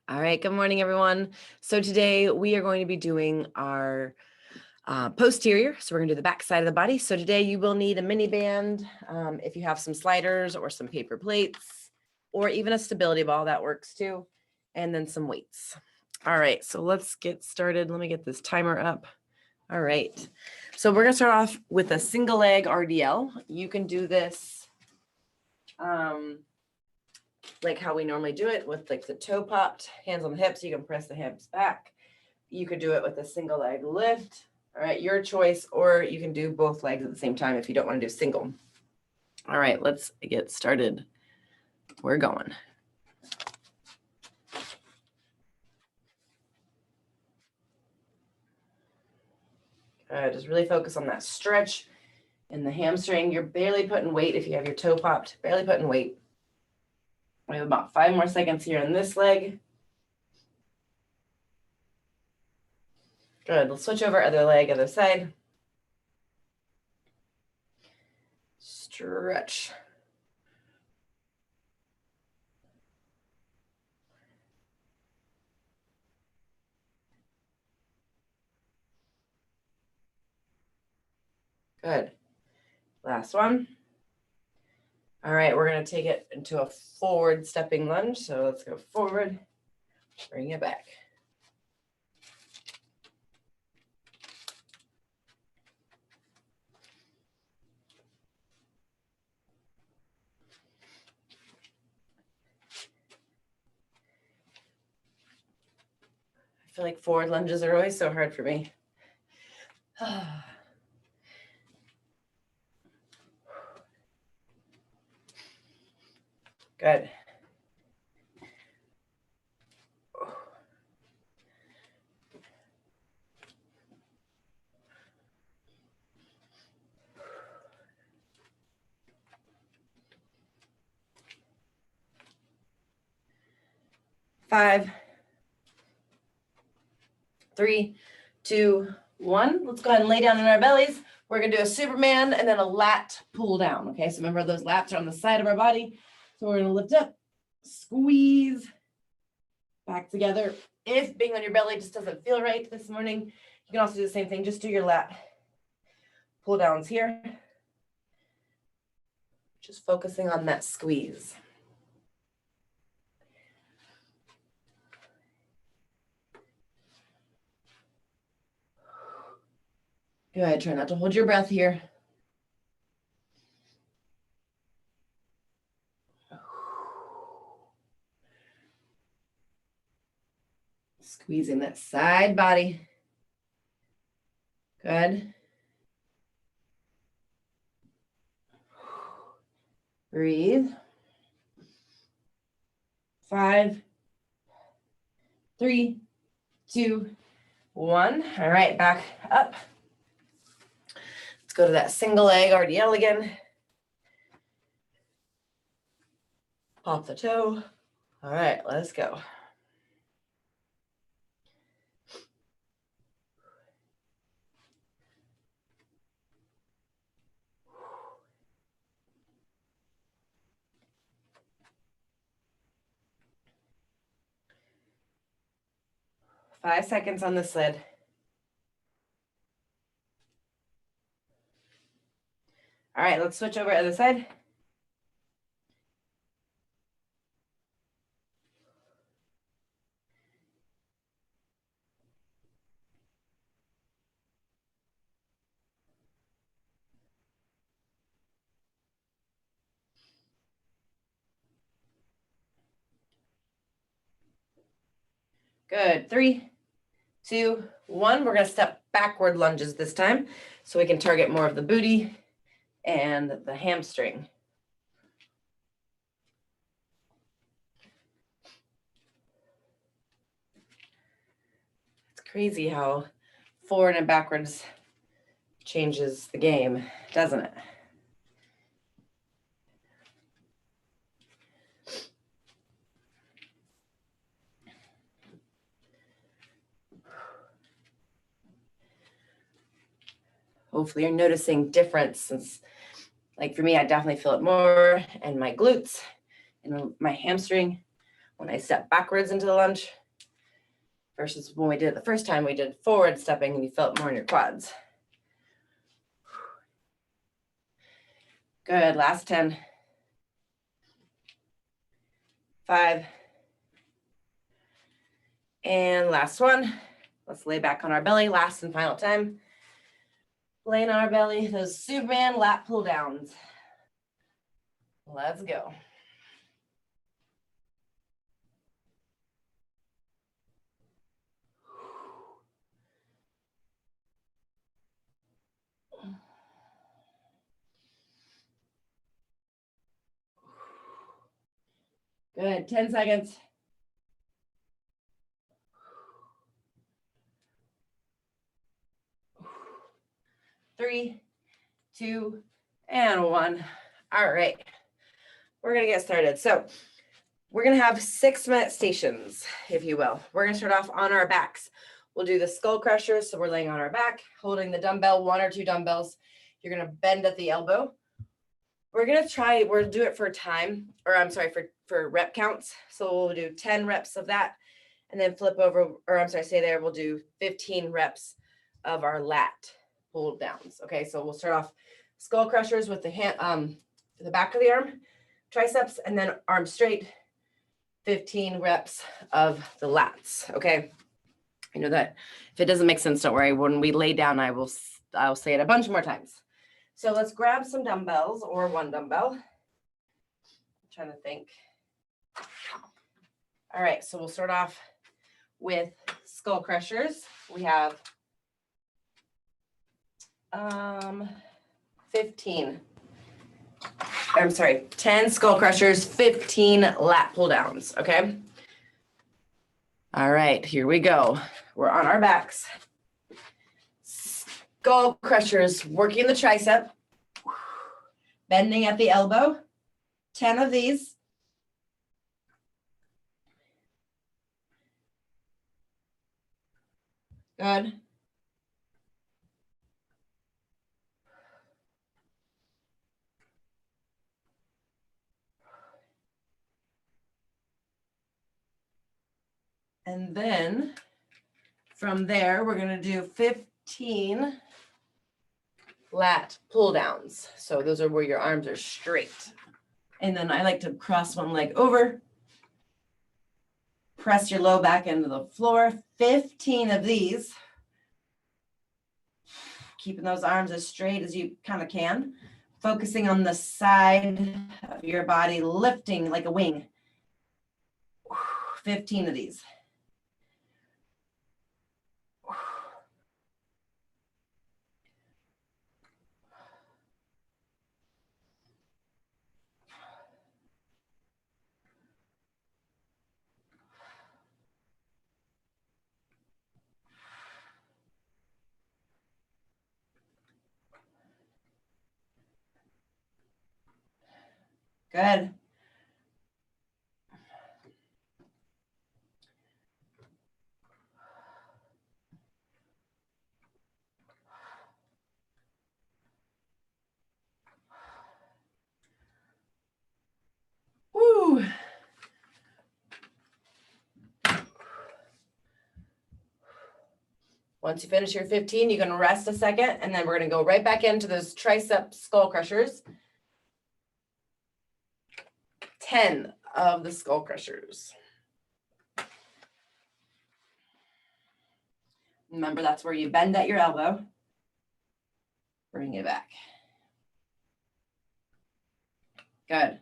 All right, good morning, everyone. So today we are going to be doing our posterior. So we're gonna do the back side of the body. So today you will need a mini band. If you have some sliders or some paper plates, or even a stability ball, that works too. And then some weights. All right, so let's get started. Let me get this timer up. All right, so we're gonna start off with a single leg RDL. You can do this like how we normally do it with like the toe popped, hands on the hips. You can press the hips back. You could do it with a single leg lift. All right, your choice, or you can do both legs at the same time if you don't want to do single. All right, let's get started. We're going. Good, just really focus on that stretch in the hamstring. You're barely putting weight if you have your toe popped, barely putting weight. We have about 5 more seconds here on this leg. Good, let's switch over other leg, other side. Stretch. Good. Last one. All right, we're going to take it into a forward stepping lunge. So let's go forward, bring it back. I feel like forward lunges are always so hard for me. Good. Five, 3, 2, 1. Let's go ahead and lay down on our bellies. We're going to do a Superman and then a lat pull down. Okay, so remember those lats are on the side of our body. So we're going to lift up, squeeze, back together. If being on your belly just doesn't feel right this morning, you can also do the same thing. Just do your lat pull downs here. Just focusing on that squeeze. Good. Try not to hold your breath here. Squeezing that side body. Good. Breathe. 5, 3, 2, 1. All right, back up. Let's go to that single leg RDL again. Pop the toe. All right, let's go. Five seconds on this lid. All right, let's switch over to the other side. Good. 3, 2, 1. We're going to step backward lunges this time so we can target more of the booty and the hamstring. It's crazy how forward and backwards changes the game, doesn't it? Hopefully you're noticing difference, since like for me, I definitely feel it more in my glutes and my hamstring. when I step backwards into the lunge versus when we did it the first time, we did forward stepping and you felt more in your quads. Good, last 10. 5. And last one. Let's lay back on our belly, last and final time. Laying on our belly, those Superman lat pull downs. Let's go. Good, 10 seconds. 3, 2, and 1. All right, we're gonna get started. So we're gonna have 6-minute stations, if you will. We're gonna start off on our backs. We'll do the skull crushers. So we're laying on our back, holding the dumbbell, 1 or 2 dumbbells. You're gonna bend at the elbow. We'll do it for time, or I'm sorry, for rep counts. So we'll do 10 reps of that and then flip over, or I'm sorry, stay there. We'll do 15 reps of our lat pull downs. Okay, so we'll start off skull crushers with the hand, the back of the arm, triceps, and then arm straight, 15 reps of the lats. Okay, I know that if it doesn't make sense, don't worry. When we lay down, I'll say it a bunch more times. So let's grab some dumbbells or 1 dumbbell. I'm trying to think. All right, so we'll start off with skull crushers. We have 10 skull crushers, 15 lat pull downs, okay? All right, here we go. We're on our backs. Skull crushers, working the tricep, bending at the elbow, 10 of these. Good. And then from there, we're going to do 15 lat pull downs. So those are where your arms are straight. And then I like to cross one leg over, press your low back into the floor, 15 of these. Keeping those arms as straight as you kind of can, focusing on the side of your body, lifting like a wing. 15 of these. Good. Woo. Once you finish your 15, you're going to rest a second, and then we're going to go right back into those tricep skull crushers. 10 of the skull crushers. Remember, that's where you bend at your elbow. Bring it back. Good.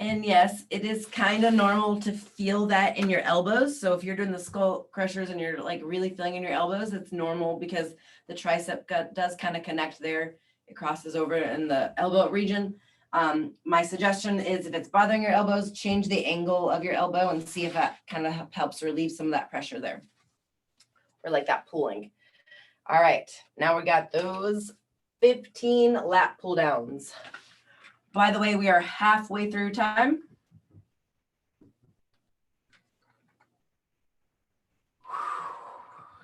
And yes, it is kind of normal to feel that in your elbows. So if you're doing the skull crushers and you're like really feeling in your elbows, it's normal because the tricep gut does kind of connect there. It crosses over in the elbow region. My suggestion is if it's bothering your elbows, change the angle of your elbow and see if that kind of helps relieve some of that pressure there, or like that pulling. All right, now we got those 15 lat pull downs. By the way, we are halfway through time.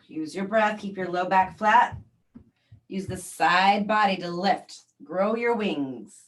Use your breath, keep your low back flat. Use the side body to lift. Grow your wings.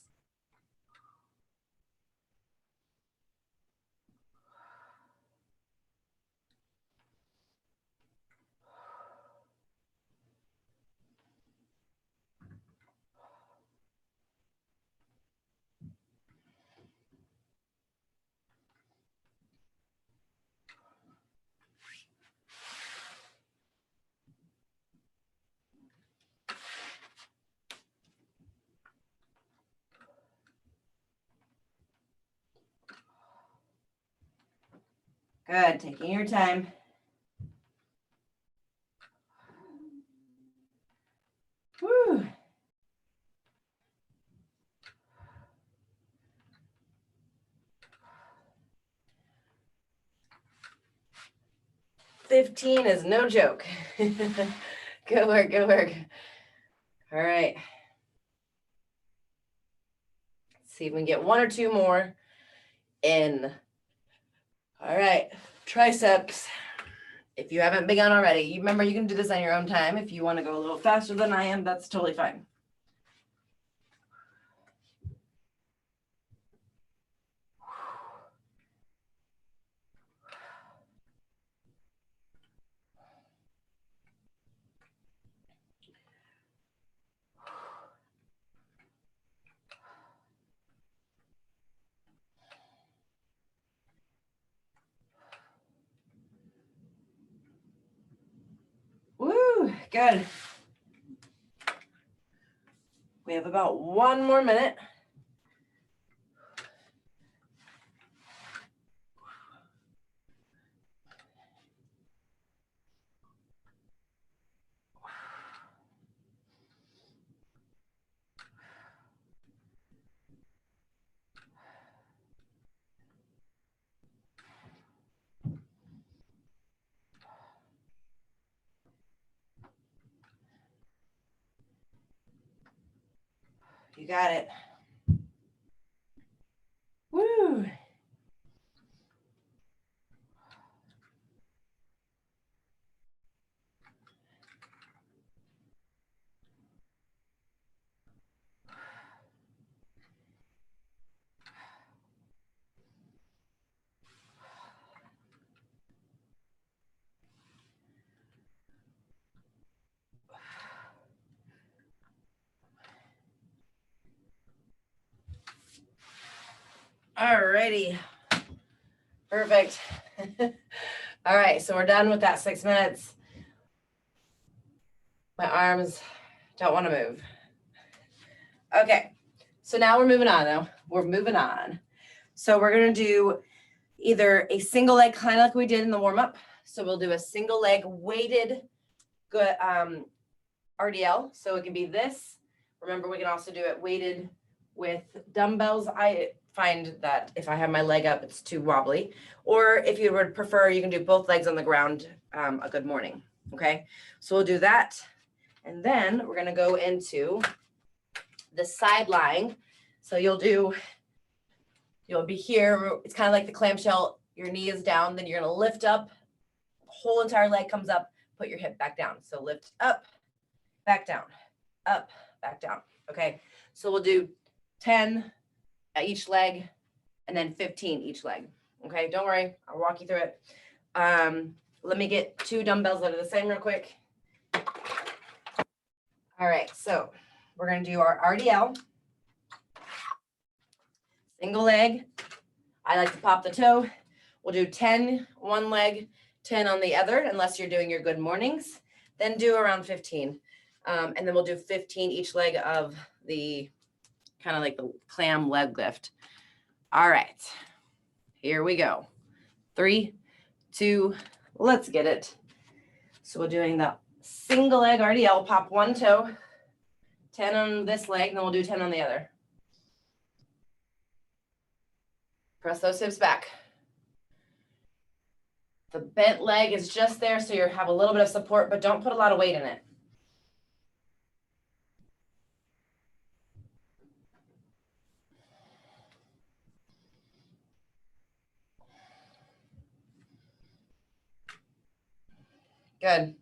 Good, taking your time. Woo. $15 is no joke. Good work, good work. All right. Let's see if we can get 1 or 2 more in. All right, triceps. If you haven't begun already, you remember you can do this on your own time. If you want to go a little faster than I am, that's totally fine. Woo, good. We have about 1 more minute. You got it. Woo. All righty. Perfect. All right, so we're done with that 6 minutes. My arms don't want to move. Okay, so now we're moving on though. We're moving on. So we're going to do either a single leg kind of like we did in the warm up. So we'll do a single leg weighted good RDL. So it can be this. Remember, we can also do it weighted with dumbbells. I find that if I have my leg up, it's too wobbly. Or if you would prefer, you can do both legs on the ground a good morning. Okay, so we'll do that. And then we're going to go into the side lying. So you'll be here. It's kind of like the clamshell. Your knee is down. Then you're going to lift up. Whole entire leg comes up. Put your hip back down. So lift up, back down, up, back down. Okay. So we'll do 10 at each leg and then 15 each leg. Okay. Don't worry. I'll walk you through it. Let me get 2 dumbbells that are the same real quick. All right. So we're going to do our RDL. Single leg. I like to pop the toe. We'll do 10 one leg, 10 on the other, unless you're doing your good mornings. Then do around 15. And then we'll do 15 each leg of the kind of like the clam leg lift. All right, here we go. 3, 2, let's get it. So we're doing the single leg RDL, pop one toe, 10 on this leg, then we'll do 10 on the other. Press those hips back. The bent leg is just there, so you have a little bit of support, but don't put a lot of weight in it. Good.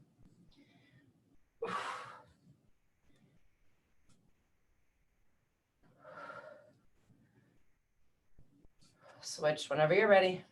Switch whenever you're ready.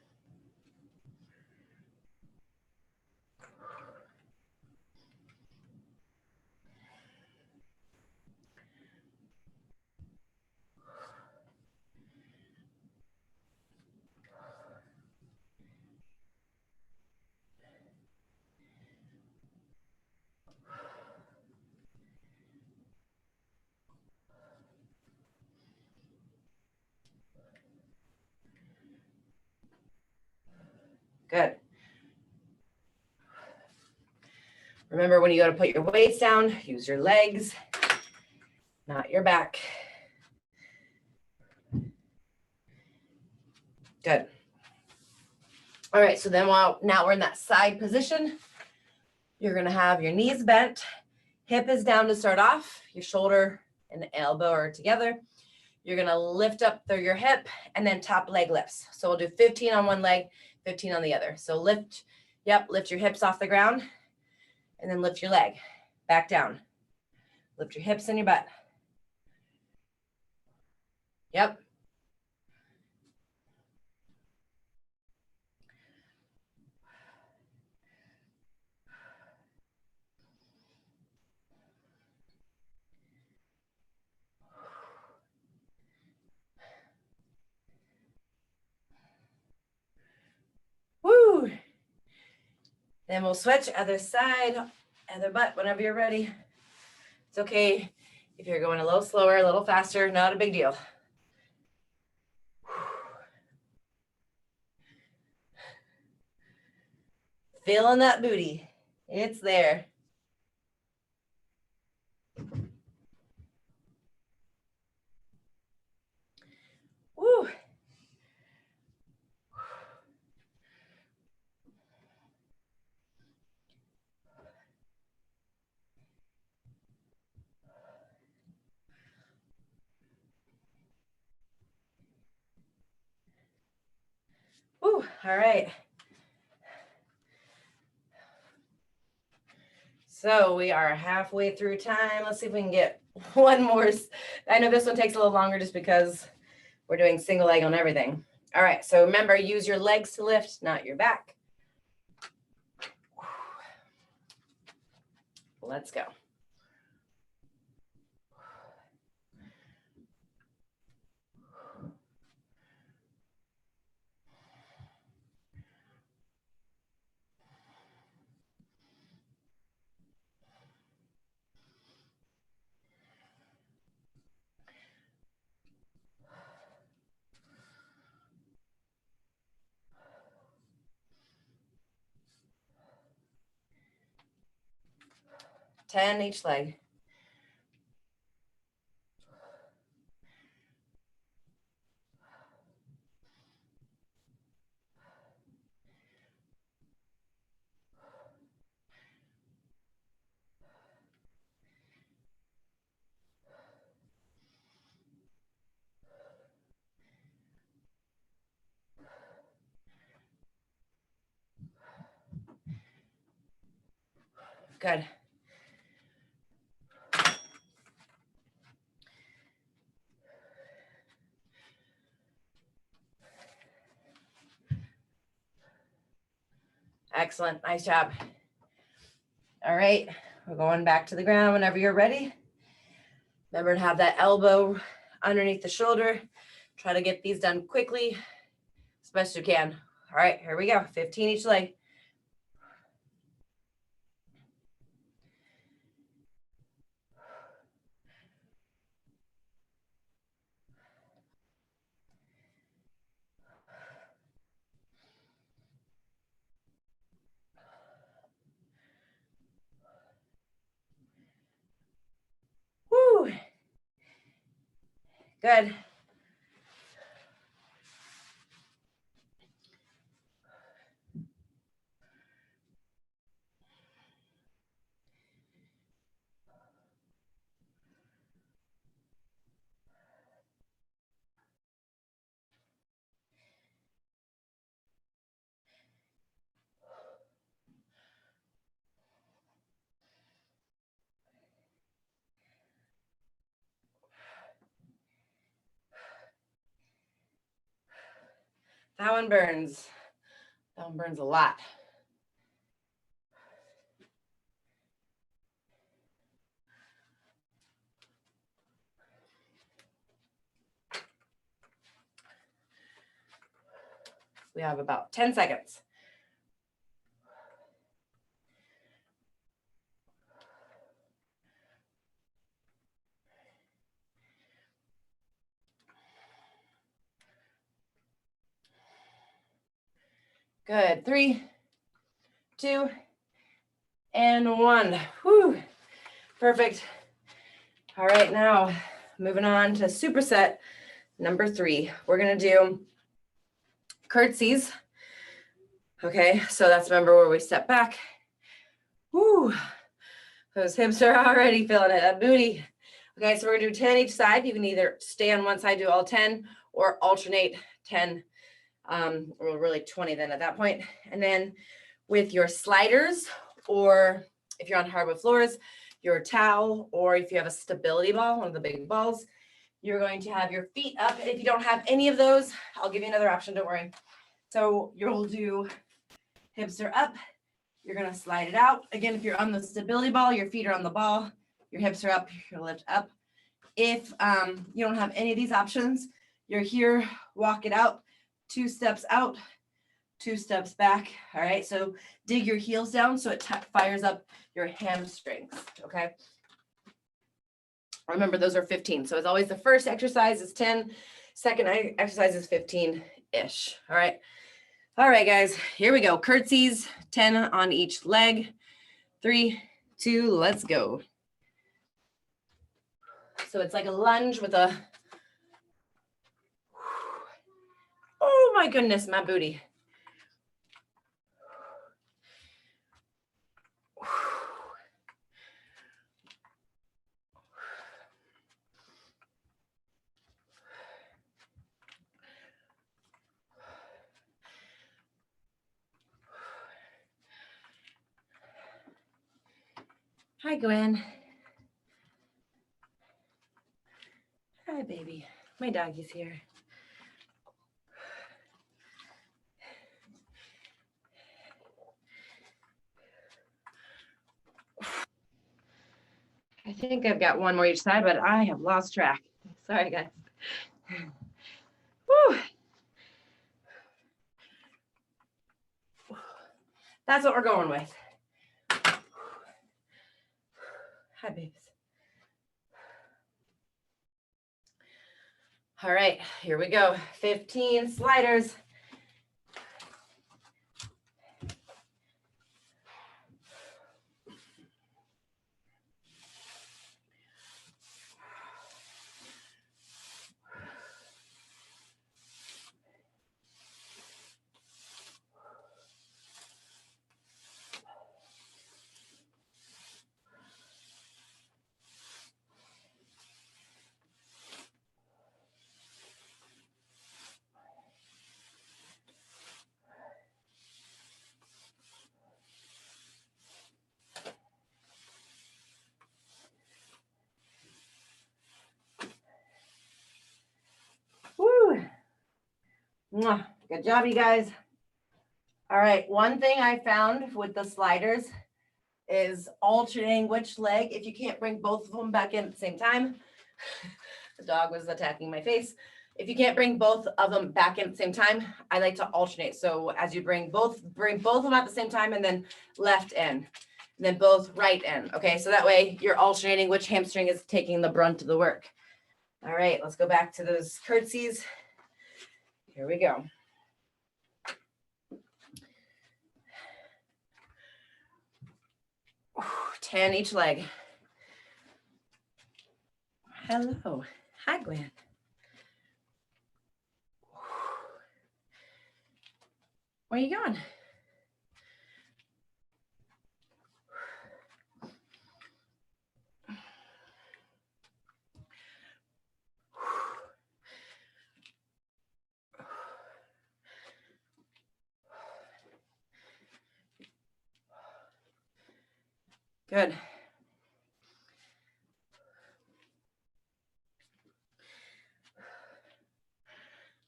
Good. Remember, when you go to put your weights down, use your legs, not your back. Good. All right, so then now we're in that side position. You're gonna have your knees bent, hip is down to start off, your shoulder and elbow are together. You're gonna lift up through your hip and then top leg lifts. So we'll do 15 on one leg, 15 on the other. So lift your hips off the ground and then lift your leg back down. Lift your hips and your butt. Yep. Woo. Then we'll switch other side, other butt whenever you're ready. It's okay if you're going a little slower, a little faster, not a big deal. Feeling that booty. It's there. Woo. Woo. All right. So we are halfway through time. Let's see if we can get one more. I know this one takes a little longer just because we're doing single leg on everything. All right, so remember, use your legs to lift, not your back. Let's go. Ten each leg. Good. Excellent. Nice job. All right, we're going back to the ground whenever you're ready. Remember to have that elbow underneath the shoulder. Try to get these done quickly, as best you can. All right, here we go. 15 each leg. Woo. Good. That one burns. That one burns a lot. We have about 10 seconds. Good. 3, 2, and 1. Whew. Perfect. All right, now moving on to superset number 3. We're going to do curtsies. Okay, so that's, remember, where we step back. Woo. Those hips are already feeling it, that booty. Okay, so we're going to do 10 each side. You can either stay on one side, do all 10, or alternate 10, or really 20 then at that point. And then with your sliders, or if you're on hardwood floors, your towel, or if you have a stability ball, one of the big balls, you're going to have your feet up. If you don't have any of those, I'll give you another option, don't worry. So you'll do hips are up. You're going to slide it out. Again, if you're on the stability ball, your feet are on the ball, your hips are up, your lift up. If you don't have any of these options, you're here, walk it out, 2 steps out, 2 steps back. All right, so dig your heels down so it fires up your hamstrings. Okay, remember those are 15. So as always, the first exercise is 10, second exercise is 15-ish. All right, guys, here we go. Curtsies, 10 on each leg. 3, 2, let's go. So it's like a lunge with a, oh my goodness, my booty. Hi, Gwen. Hi, baby. My doggy's here. I think I've got one more each side, but I have lost track. Sorry, guys. Whew. That's what we're going with. Hi, babes. All right, here we go. 15 sliders. Woo. Mwah. Good job, you guys. All right, one thing I found with the sliders is alternating which leg. If you can't bring both of them back in at the same time, the dog was attacking my face. If you can't bring both of them back in at the same time, I like to alternate. So as you bring both of them at the same time, and then left in, and then both right in. Okay, so that way you're alternating which hamstring is taking the brunt of the work. All right, let's go back to those curtsies. Here we go. Whew, 10 each leg. Hello. Hi, Gwen. Where are you going? Good.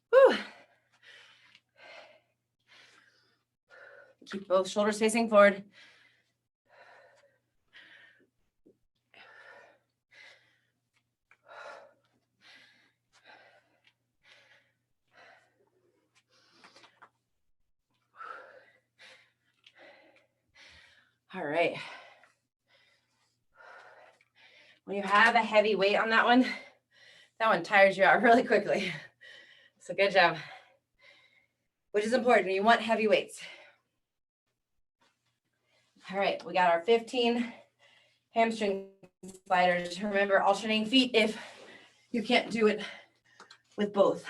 Whew. Keep both shoulders facing forward. All right. When you have a heavy weight on that one tires you out really quickly. So good job. Which is important. You want heavy weights. All right, we got our 15 hamstring sliders. Remember, alternating feet if you can't do it with both.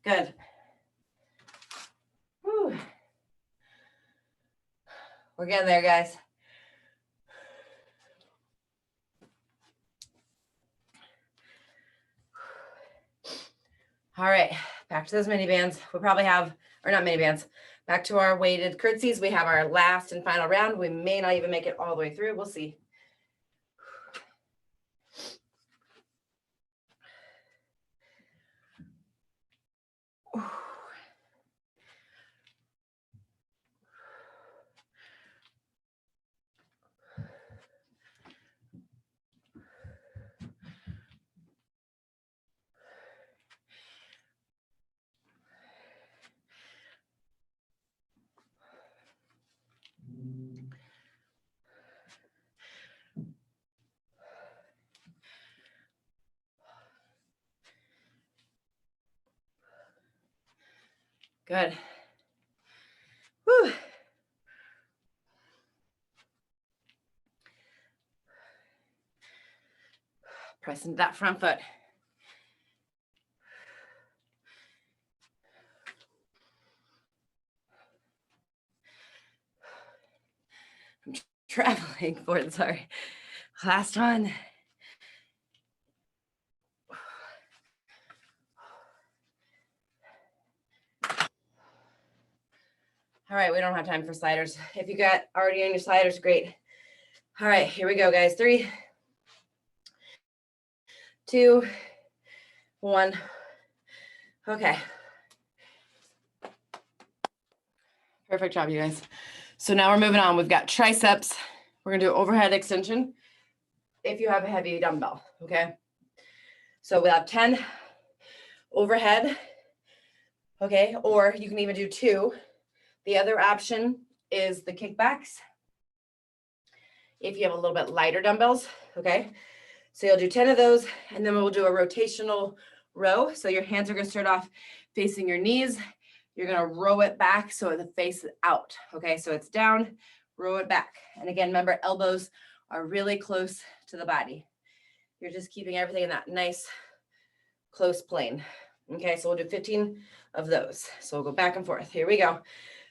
Good. Whew. We're getting there, guys. All right, back to those mini bands. We probably have, or not mini bands, back to our weighted curtsies. We have our last and final round. We may not even make it all the way through. We'll see. Good. Whew. Press into that front foot. I'm traveling forward, sorry. Last one. All right, we don't have time for sliders. If you got already on your sliders, great. All right, here we go, guys. 3, 2, 1. Okay. Perfect job, you guys. So now we're moving on. We've got triceps. We're gonna do overhead extension if you have a heavy dumbbell, okay? So we'll have 10 overhead, okay? Or you can even do 2. The other option is the kickbacks if you have a little bit lighter dumbbells, okay? So you'll do 10 of those, and then we'll do a rotational row. So your hands are gonna start off facing your knees. You're gonna row it back so the face is out, okay? So it's down, row it back. And again, remember, elbows are really close to the body. You're just keeping everything in that nice, close plane. Okay, so we'll do 15 of those. So we'll go back and forth. Here we go.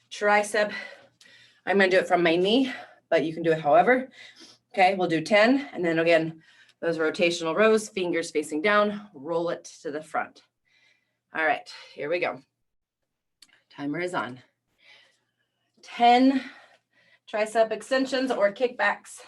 Tricep. I'm gonna do it from my knee, but you can do it however. Okay, we'll do 10, and then again, those rotational rows, fingers facing down, roll it to the front. All right, here we go. Timer is on. 10 tricep extensions or kickbacks.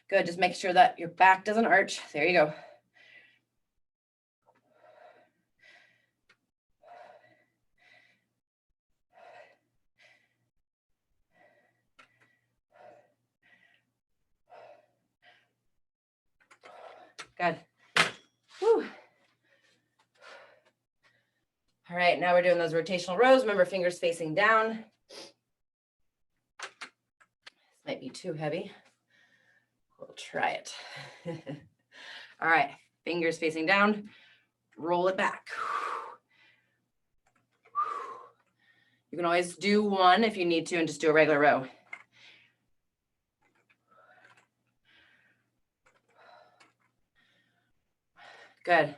Good, just make sure that your back doesn't arch. There you go. Good. Whew. All right, now we're doing those rotational rows. Remember, fingers facing down. This might be too heavy. We'll try it. All right, fingers facing down, roll it back. You can always do 1 if you need to and just do a regular row. Good.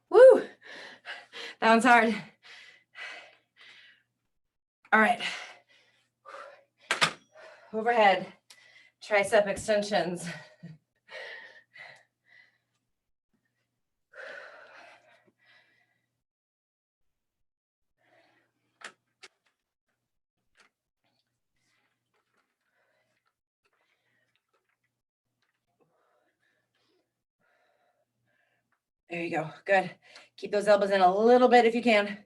Woo! That one's hard. All right. Overhead, tricep extensions. There you go. Good. Keep those elbows in a little bit if you can.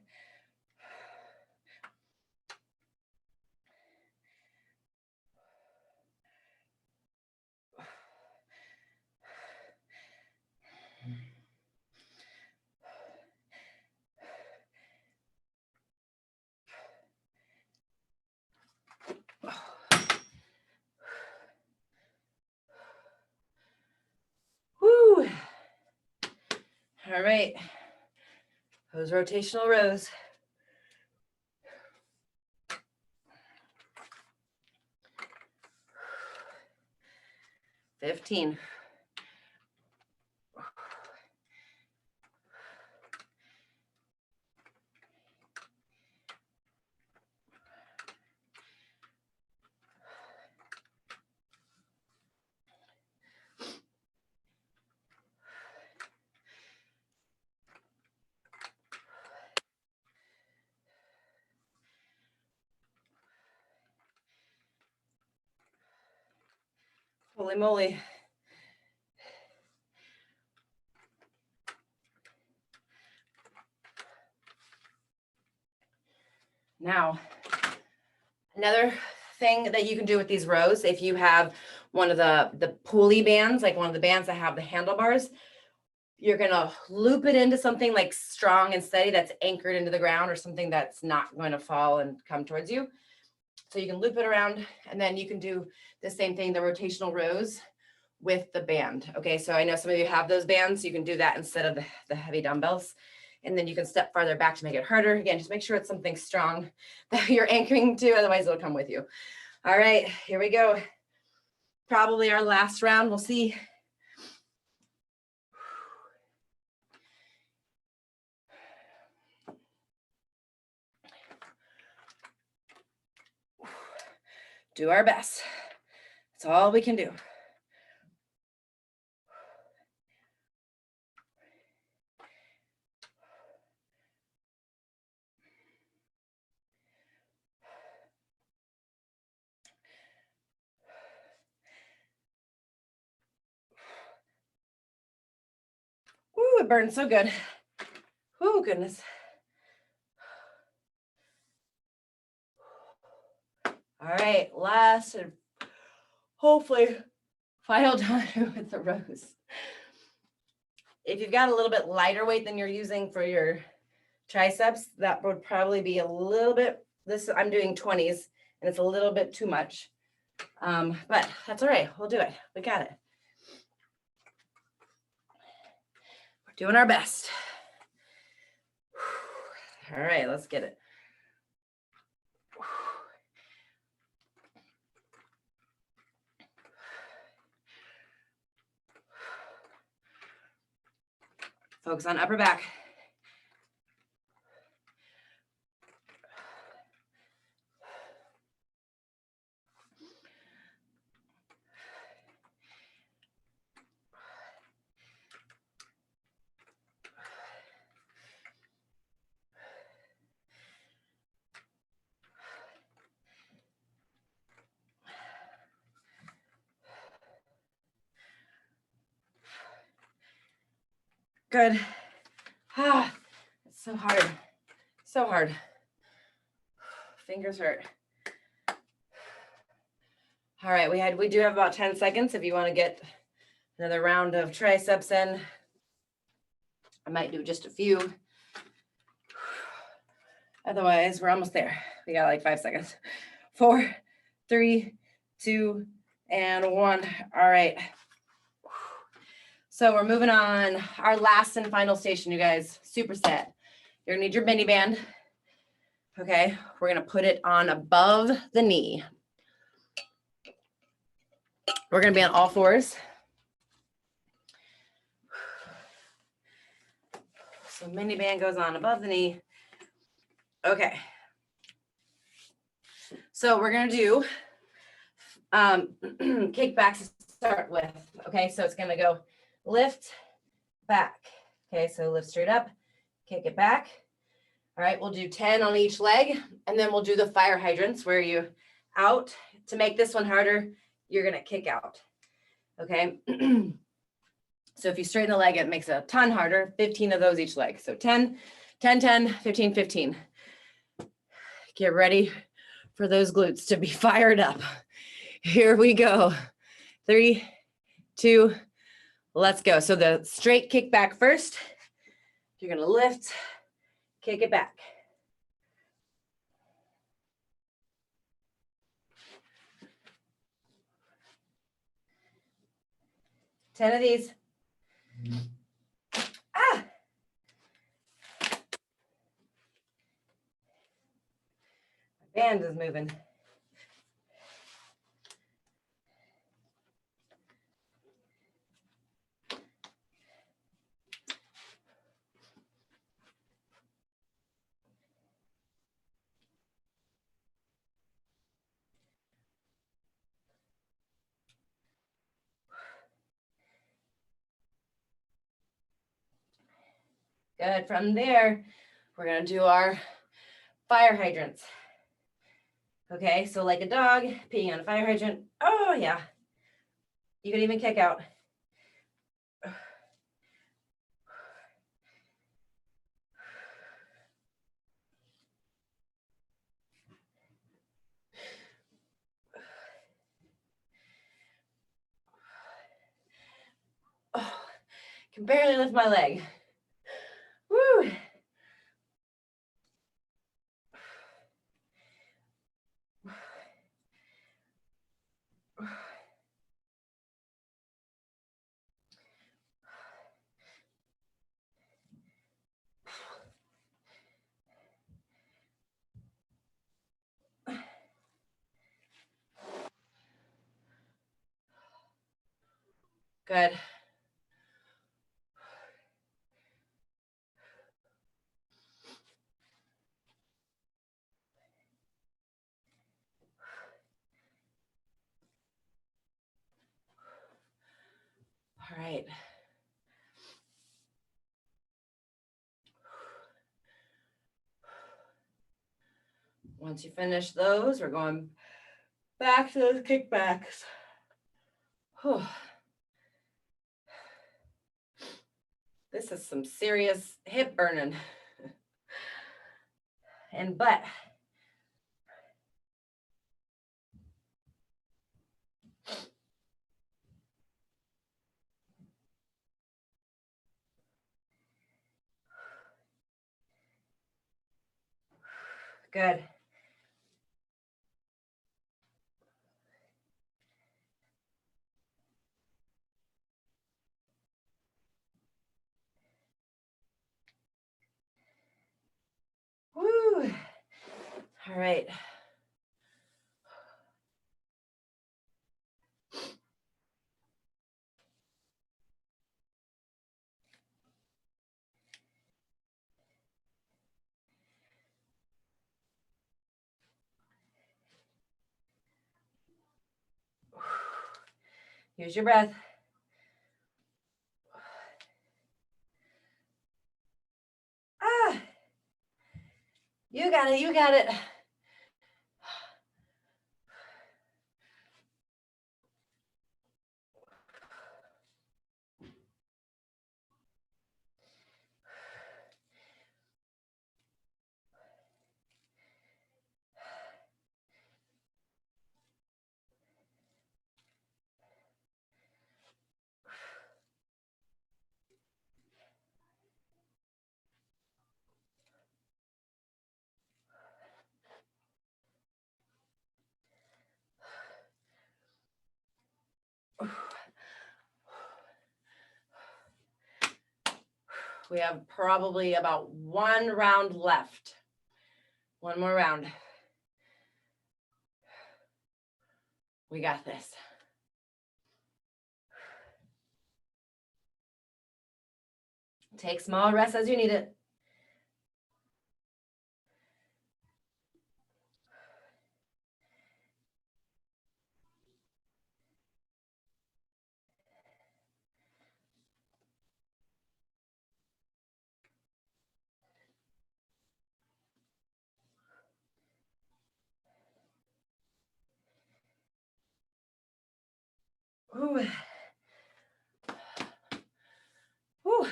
Woo. All right. Those rotational rows. 15. Holy moly. Now, another thing that you can do with these rows, if you have one of the pulley bands, like one of the bands that have the handlebars, you're gonna loop it into something like strong and steady that's anchored into the ground, or something that's not going to fall and come towards you. So you can loop it around, and then you can do the same thing, the rotational rows with the band. Okay, so I know some of you have those bands, so you can do that instead of the heavy dumbbells. And then you can step farther back to make it harder. Again, just make sure it's something strong that you're anchoring to, otherwise it'll come with you. All right, here we go. Probably our last round, we'll see. Do our best. That's all we can do. Ooh, it burns so good. Oh, goodness. All right, last and hopefully final time with the rows. If you've got a little bit lighter weight than you're using for your triceps, that would probably be a little bit, this I'm doing 20s and it's a little bit too much. But that's all right, we'll do it. We got it. We're doing our best. All right, let's get it. Focus on upper back. Good. Ah, it's so hard. So hard. Fingers hurt. All right, we do have about 10 seconds if you want to get another round of triceps in. I might do just a few. Otherwise, we're almost there. We got like 5 seconds. 4, 3, 2, and 1. All right. So we're moving on. Our last and final station, you guys, superset. You're gonna need your mini band. Okay, we're gonna put it on above the knee. We're gonna be on all fours. So mini band goes on above the knee. Okay. So we're gonna do kickbacks to start with. Okay, so it's gonna go lift, back. Okay, so lift straight up, kick it back. All right, we'll do 10 on each leg, and then we'll do the fire hydrants where you out. To make this one harder, you're gonna kick out. Okay. So if you straighten the leg, it makes it a ton harder. 15 of those each leg. So 10, 10, 10, 15, 15. Get ready for those glutes to be fired up. Here we go. 3, 2, let's go. So the straight kick back first. You're gonna lift, kick it back. Ten of these. Ah! My band is moving. Good. From there, we're gonna do our fire hydrants. Okay, so like a dog peeing on a fire hydrant. Oh yeah. You can even kick out. Oh, can barely lift my leg. Woo. Good. All right. Once you finish those, we're going back to those kickbacks. Whew. This is some serious hip burning and butt. Good. Woo. All right. Use your breath. Ah, you got it. You got it. We have probably about one round left. One more round. We got this. Take small rests as you need it. Ooh. Ooh.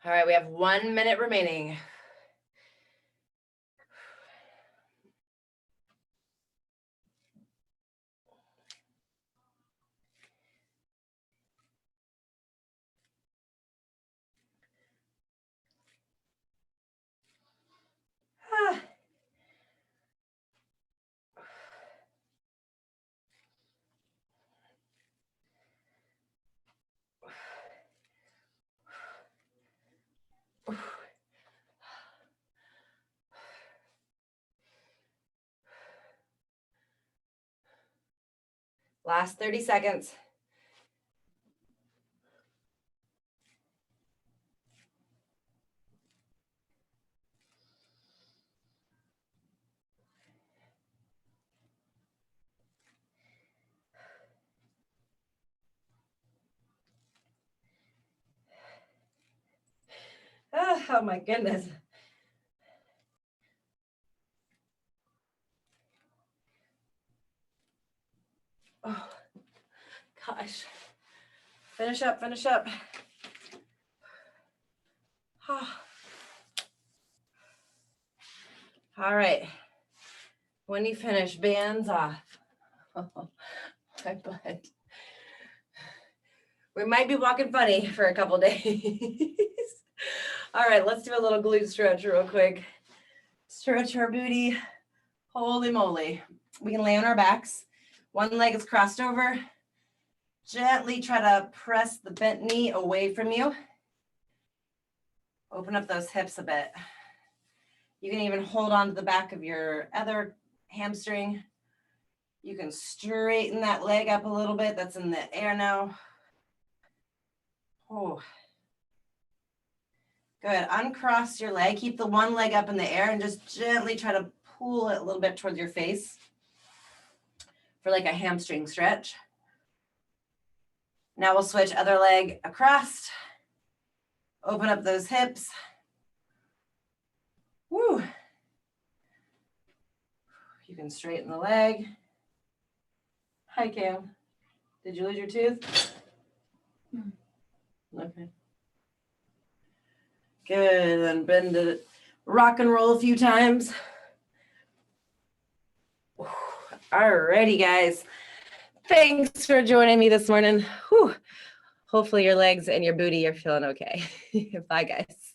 All right, we have 1 minute remaining. Ah. Last 30 seconds. Oh my goodness. Oh gosh. Finish up, finish up. Oh. All right. When you finish, bands off. Oh, my butt. We might be walking funny for a couple days. All right, let's do a little glute stretch real quick. Stretch our booty. Holy moly. We can lay on our backs. One leg is crossed over. Gently try to press the bent knee away from you. Open up those hips a bit. You can even hold on to the back of your other hamstring. You can straighten that leg up a little bit. That's in the air now. Oh, good. Uncross your leg. Keep the one leg up in the air and just gently try to pull it a little bit towards your face for like a hamstring stretch. Now we'll switch other leg across. Open up those hips. Woo. You can straighten the leg. Hi, Cam. Did you lose your tooth? Okay. Good, and bend it. Rock and roll a few times. Alrighty, guys. Thanks for joining me this morning. Whew. Hopefully your legs and your booty are feeling okay. Bye, guys.